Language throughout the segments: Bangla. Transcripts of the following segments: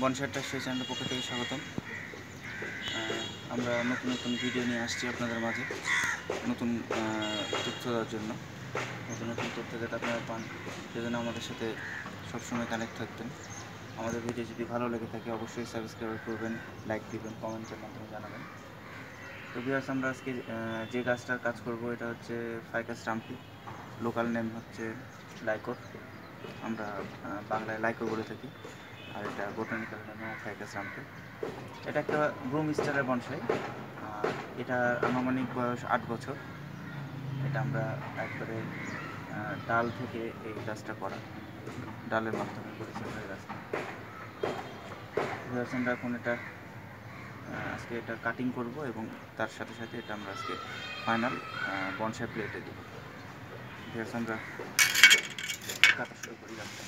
বনসাই ট্রাস্ট চ্যানেলের পক্ষ থেকে স্বাগতম। আমরা নতুন নতুন ভিডিও নিয়ে আসছি আপনাদের মাঝে, নতুন তথ্য দেওয়ার জন্য। নতুন নতুন তথ্য যাতে আপনারা পান, সেজন্য আমাদের সাথে সবসময় কানেক্ট থাকবেন। আমাদের ভিডিও যদি ভালো লেগে থাকে অবশ্যই সাবস্ক্রাইব করবেন, লাইক দিবেন, কমেন্টের মাধ্যমে জানাবেন। তো ভিউয়ার্স, আমরা আজকে যে গাছটার কাজ করব এটা হচ্ছে ফাইকাস রাম্পি, লোকাল নেম হচ্ছে লাইকোর, আমরা বাংলায় লাইকো বলে থাকি, আর এটা বোটানিক্যাল নেম ফাইকাস রাম্পি। এটা একটা ব্রুম স্টারের বনসাই, আর এটার আনুমানিক বয়স 8 বছর। এটা আমরা একবারে ডাল থেকে এই গাছটা করা, ডালের মাধ্যমে করেছি আমরা এই গাছটা। আমরা এখন এটা আজকে এটা কাটিং করব এবং তার সাথে সাথে এটা আমরা আজকে ফাইনাল বনসাই প্লেটে দেবো। আমরা কাটা শুরু করি গাছটা।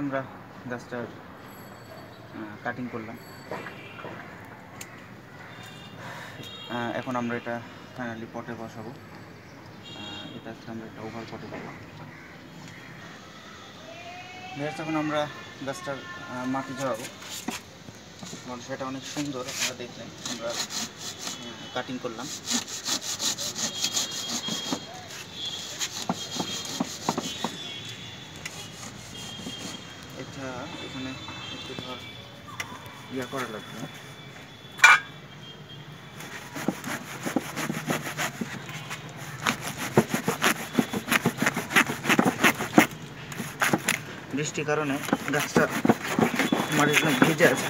আমরা গাছটার কাটিং করলাম, এখন আমরা এটা ফাইনালি পটে বসাবো। এটা আমরা একটা ওভার পটে দেবো। এখন আমরা গাছটার মাটি ঝরাবো। সেটা অনেক সুন্দর, আপনারা দেখলেন আমরা কাটিং করলাম। এটা এখানে একটু ইয়া করা লাগবে, বৃষ্টির কারণে গাছটা মাটির জন্য ভিজে আছে।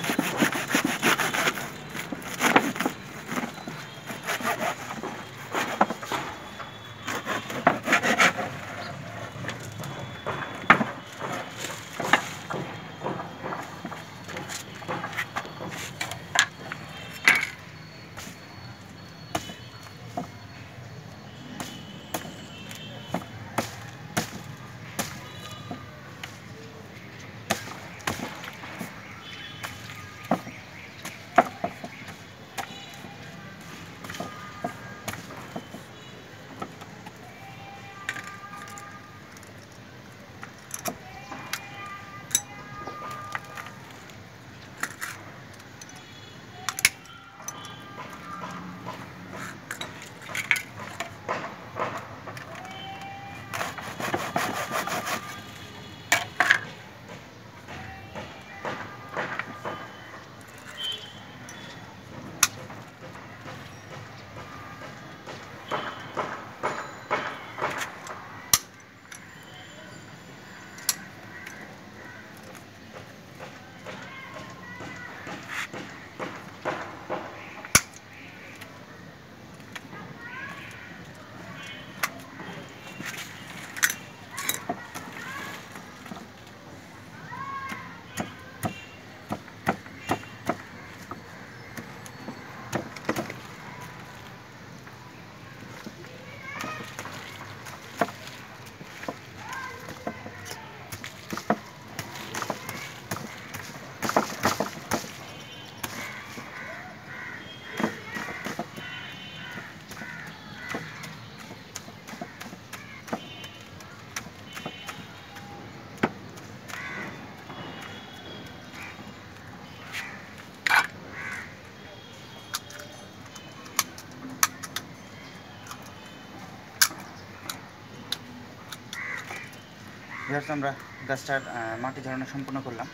ভিউয়ার্স, আমরা গাছটার মাটি ঝরানো সম্পূর্ণ করলাম।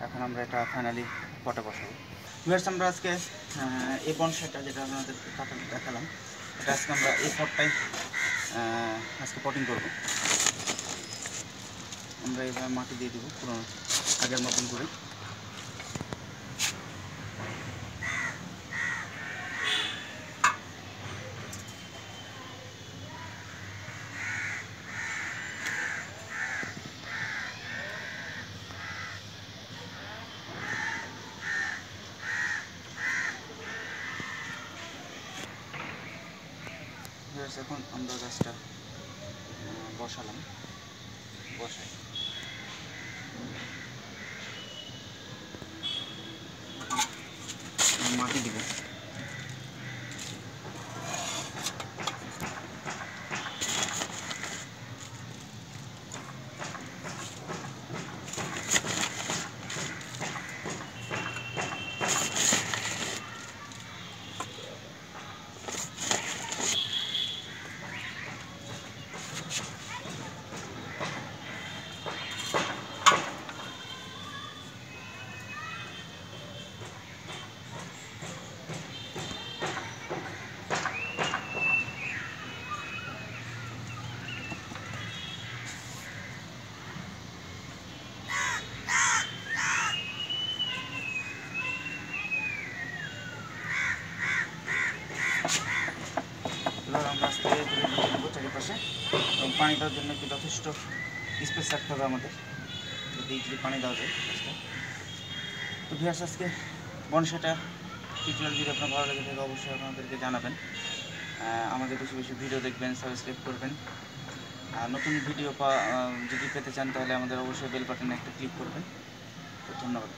এখন আমরা এটা ফাইনালি পটে বসাবো। ভিউয়ার্স, আমরা আজকে এই বনসাইটা যেটা আপনাদেরকে কাটা দেখালাম, এটা আজকে আমরা এই পটটাই আজকে পটিং করব। আমরা এবার মাটি দিয়ে দেবো পুরো আগের মতন করে। এখন আমরা গাছটা বসালাম, বসাই মাটি দিব। এবার আমরা আস্তে ধীরে ধীরে দেবো চারিপাশে, এবং পানি দেওয়ার জন্য একটু যথেষ্ট স্পেস রাখতে হবে আমাদের, যদি ইজিলি পানি দেওয়া যায় গাছটা। তো ভিউয়ার্স, আজকে বনসাইটা টিউটোরিয়াল যদি আপনার ভালো লেগে থাকে অবশ্যই আপনাদেরকে জানাবেন। আমাদের বেশি বেশি ভিডিও দেখবেন, সাবস্ক্রাইব করবেন। আর নতুন ভিডিও যদি পেতে চান তাহলে আমাদের অবশ্যই বেল বাটনে একটা ক্লিক করবেন। তো ধন্যবাদ।